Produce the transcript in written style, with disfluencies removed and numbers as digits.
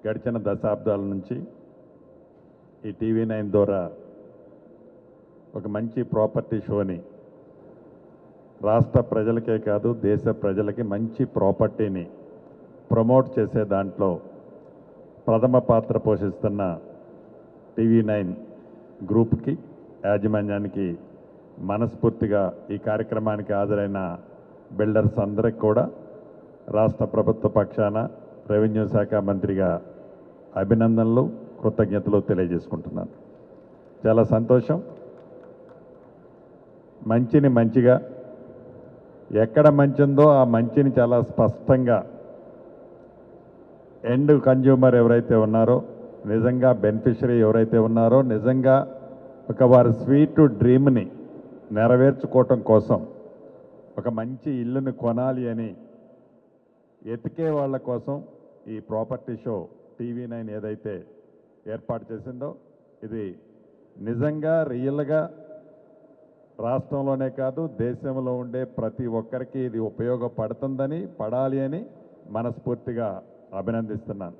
గడిచిన దశాబ్దాల నుంచి ఈ టీవీ9 ద్వారా ఒక మంచి ప్రాపర్టీ షోని రాష్ట్ర ప్రజలకే కాదు దేశ ప్రజలకి మంచి ప్రాపర్టీని ప్రమోట్ చేసే దాంట్లో ప్రథమ పాత్ర పోషిస్తున్న టీవీ9 గ్రూప్కి యాజమాన్యానికి మనస్ఫూర్తిగా ఈ కార్యక్రమానికి హాజరైన బిల్డర్స్ అందరికి కూడా రాష్ట్ర ప్రభుత్వ పక్షాన రెవెన్యూ శాఖ మంత్రిగా అభినందనలు కృతజ్ఞతలు తెలియజేసుకుంటున్నాను. చాలా సంతోషం. మంచిని మంచిగా ఎక్కడ మంచి ఉందో ఆ మంచిని చాలా స్పష్టంగా ఎండ్ కన్జ్యూమర్ ఎవరైతే ఉన్నారో, నిజంగా బెనిఫిషరీ ఎవరైతే ఉన్నారో, నిజంగా ఒక వారి స్వీట్ డ్రీమ్ని నెరవేర్చుకోవటం కోసం ఒక మంచి ఇల్లుని కొనాలి అని ఎతికే వాళ్ళ కోసం ఈ ప్రాపర్టీ షో టీవీ9 ఏదైతే ఏర్పాటు చేసిందో ఇది నిజంగా రియల్గా రాష్ట్రంలోనే కాదు దేశంలో ఉండే ప్రతి ఒక్కరికి ఇది ఉపయోగపడుతుందని, పడాలి అని మనస్ఫూర్తిగా అభినందిస్తున్నాను.